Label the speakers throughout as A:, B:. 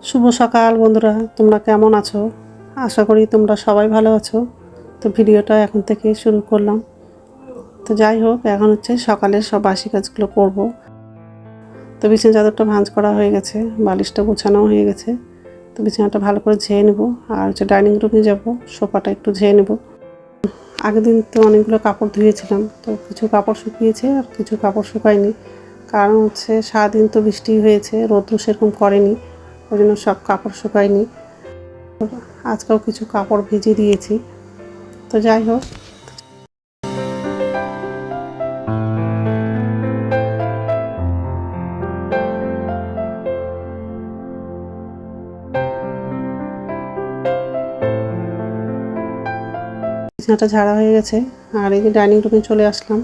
A: শুভ সকাল বন্ধুরা, তোমরা কেমন আছো? আশা করি তোমরা সবাই ভালো আছো। তো ভিডিওটা এখন থেকে শুরু করলাম। তো যাই হোক, এখন হচ্ছে সকালের সব বাসি কাজগুলো করব। তো বিছানা চাদরটা ভাঁজ করা হয়ে গেছে, বালিশটা গোছানো হয়ে গেছে। তো বিছানাটা ভালো করে ঝেয়ে নেব, আর হচ্ছে ডাইনিং রুমে যাব, সোফাটা একটু ঝেয়ে নেব। আগের দিন তো অনেকগুলো কাপড় ধুয়েছিলাম, তো কিছু কাপড় শুকিয়েছে আর কিছু কাপড় শুকায়নি। কারণ হচ্ছে সারাদিন তো বৃষ্টি হয়েছে, রোদ্র সেরকম করেনি, ওই জন্য সব কাপড় শুকায়নি। আজকেও কিছু কাপড় ভিজিয়ে দিয়েছি। তো যাই হোক, বিছানাটা ঝাড়া হয়ে গেছে, আর এই যে ডাইনিং রুমে চলে আসলাম।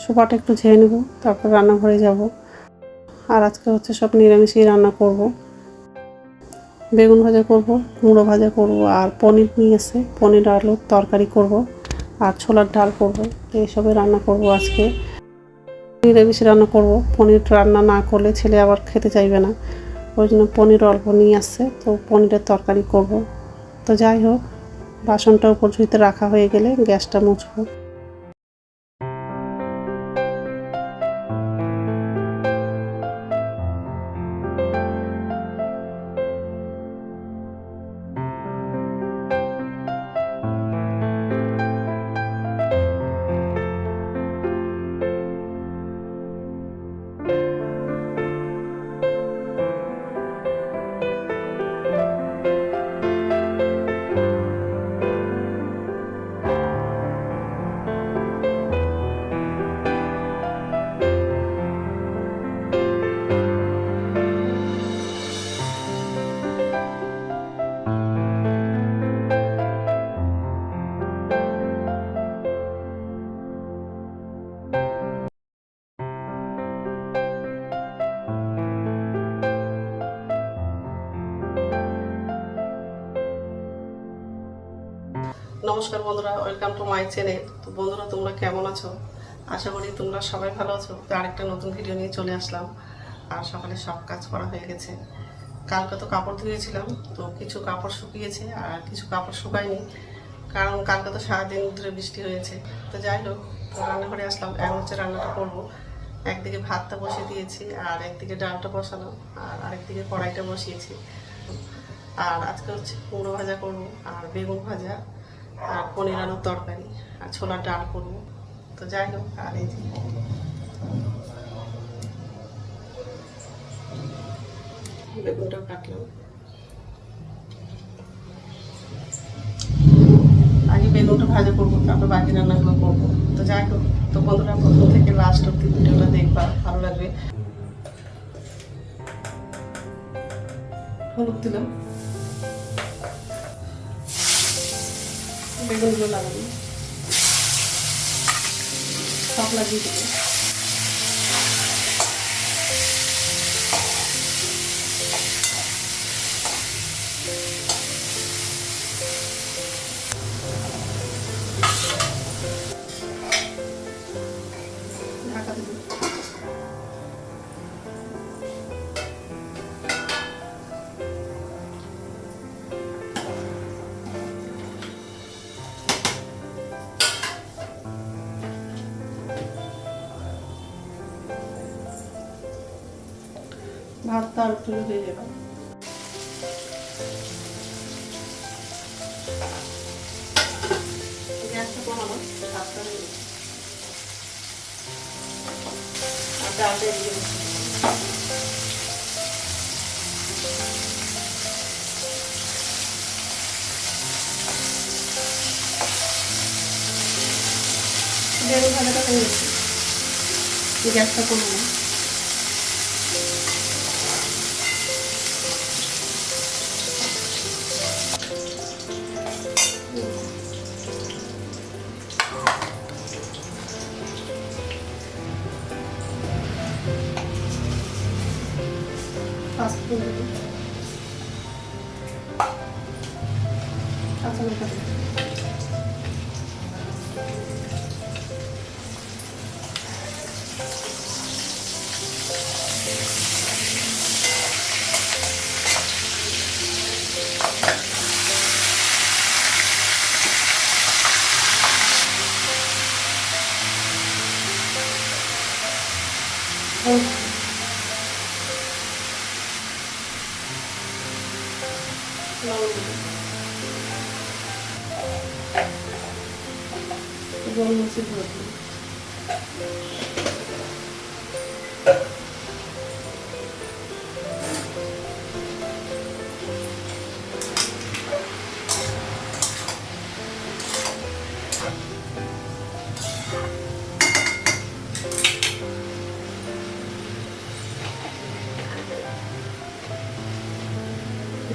A: সোফাটা একটু ঝেড়ে নেব, তারপর রান্নাঘরে যাব। আর আজকে হচ্ছে সব নিরামিষই রান্না করব। বেগুন ভাজা করব, কুমড়ো ভাজা করব, আর পনির নিয়ে এসে পনির আলুর তরকারি করব, আর ছোলার ডাল করব। এইসবে রান্না করব আজকে। নিরামিষ রান্না করব। পনির রান্না না করলে ছেলে আবার খেতে চাইবে না, ওই জন্য পনির অল্প নিয়ে আসছে, তো পনিরের তরকারি করব। তো যাই হোক, বাসনটা উপর ঝুঁইতে রাখা হয়ে গেলে গ্যাসটা মুছবো। নমস্কার বন্ধুরা, ওয়েলকাম টু মাই চ্যানেল। তো বন্ধুরা, তোমরা কেমন আছো? আশা করি তোমরা সবাই ভালো আছো। তো আরেকটা নতুন ভিডিও নিয়ে চলে আসলাম। আর সকালে সব কাজ করা হয়ে গেছে। কালকে তো কাপড় ধুয়েছিলাম, তো কিছু কাপড় শুকিয়েছে আর কিছু কাপড় শুকায়নি, কারণ কালকে তো সারাদিন ধরে বৃষ্টি হয়েছে। তো যাই হোক, রান্নাঘরে আসলাম। এখন হচ্ছে রান্নাটা করবো। একদিকে ভাতটা বসিয়ে দিয়েছি, আর একদিকে ডালটা বসানো, আর আরেকদিকে কড়াইটা বসিয়েছি। আর আজকে হচ্ছে কুমড়ো ভাজা করবো, আর বেগুন ভাজা, আর পনির আলুর তরকারি, আর ছোলার ডাল করবো। তো যাই হোক, আর এই যে বেগুনটাও কাটলাম। আগে বেগুনটা ভাজা করবো, তারপর বাকি রান্নাগুলো করবো। তো যাই হোক, তো বন্ধুরা, প্রথম থেকে লাস্ট অব্দি ভিডিওটা দেখবা, ভালো লাগবে। হলুদ দিলাম, বেগুনগুলো লাগাবো, সব লাগিয়ে দেবো। ঢাকা দেবো। ভাতটা আর একটু হয়ে যাবে। গ্যাসটা কমানো, ভাতটা হয়ে গেছে। আর ডালটা দিয়ে দিচ্ছি। বেগুন ভাজাটা হয়ে গেছে, গ্যাসটা কমানো। পাঁচফোড়ন দেবো, কাঁচা লঙ্কা দেবো, গোলমরিচের গুঁড়ো দিই।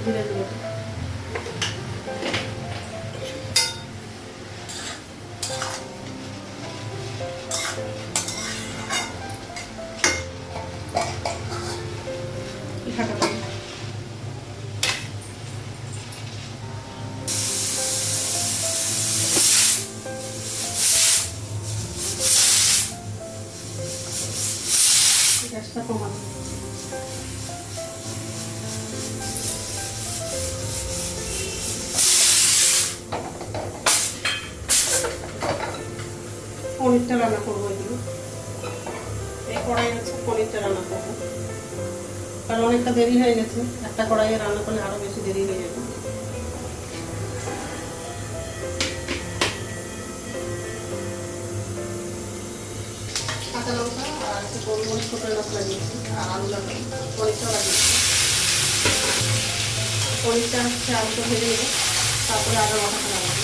A: জিরে দেবো। ঢাকা দেবো। গ্যাসটা কমানো। পনিরটা রান্না করবো এগুলো, এই কড়াই হচ্ছে পনিরটা রান্না করবো, কারণ অনেকটা দেরি হয়ে গেছে, একটা কড়াইয়ে রান্না করলে আরো বেশি দেরি হয়ে যাবে। কাঁচা লঙ্কা আর একটু গোলমরিচ শুকনো লঙ্কা লাগিয়েছি, আর আলু লাগাই, পনিরটাও লাগিয়েছি। পনিরটা হচ্ছে আলুটা ভেজে নেবো, তারপরে আদা বাটাটা লাগাবো।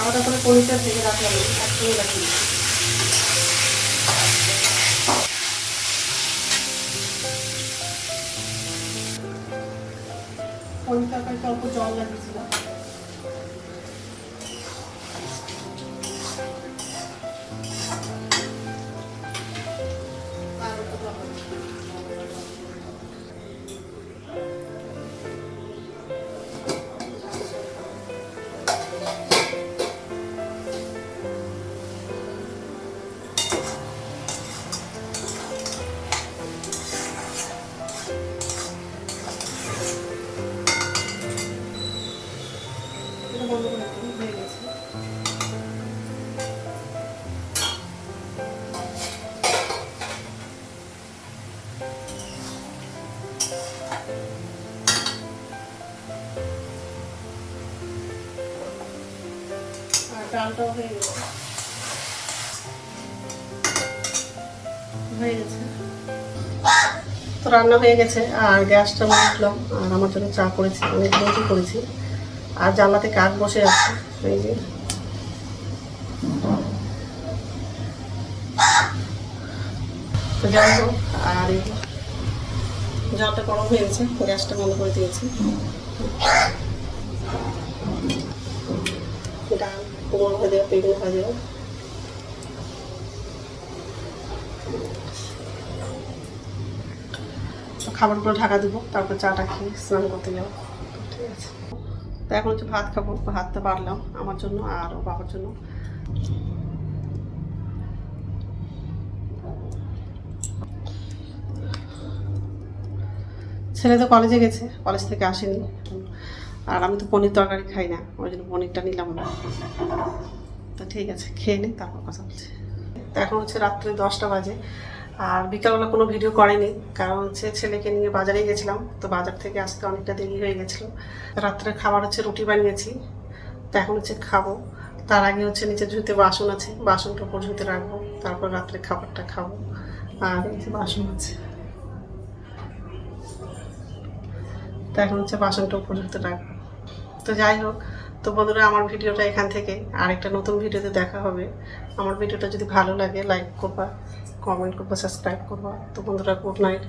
A: আলাদা করে পনিরটা ভেজে রাখলাম, একসঙ্গে লাগিয়ে দিচ্ছি। পনির তরকারিতে অল্প জল লাগিয়েছিলাম। বন্ধ করে দিই, হয়ে গেছে। আর ডালটাও হয়ে গেছে, তো রান্না হয়ে গেছে। আর গ্যাসটা মুছলাম, আর আমার জন্য চা করেছি, অনেক রুটি করেছি। আর জানলাতে কাক বসে আছে, এই যে। তো যাই হোক, আর এই জলটা গরম হয়ে গেছে, গ্যাসটা বন্ধ করে দিয়েছি। ডাল, কুমড়ো ভাজা, বেগুন ভাজা, খাবারগুলো ঢাকা দেবো, তারপর চাটা খেয়ে স্নান করতে যাবো। ঠিক আছে, তো এখন হচ্ছে ভাত খাবো। ভাতটা বাড়লাম আমার জন্য আর ও বাবার জন্য। ছেলে তো কলেজে গেছে, কলেজ থেকে আসেনি। আর আমি তো পনির তরকারি খাই না, ওই জন্য পনিরটা নিলাম না। তো ঠিক আছে, খেয়ে নিই, তারপর কথা বলছি। তো এখন হচ্ছে রাত্রে 10টা বাজে। আর বিকালবেলা কোনো ভিডিও করেনি, কারণ হচ্ছে ছেলেকে নিয়ে বাজারে গেছিলাম, তো বাজার থেকে আসতে অনেকটা দেরি হয়ে গেছিলো। রাত্রে খাবার হচ্ছে রুটি বানিয়েছি, তো এখন হচ্ছে খাবো। তার আগে হচ্ছে নিচে ধুতে বাসন আছে, বাসনটা উপর ধুতে রাখবো, তারপর রাত্রে খাবারটা খাবো। আর এই যে বাসন আছে, তো এখন হচ্ছে বাসনটা উপর ধুতে রাখবো। তো যাই হোক, তো বন্ধুরা, আমার ভিডিওটা এখান থেকে আরেকটা নতুন ভিডিওতে দেখা হবে। আমার ভিডিওটা যদি ভালো লাগে লাইক করবা, কমেন্ট করবা, সাবস্ক্রাইব করবা। তো বন্ধুরা, গুড নাইট।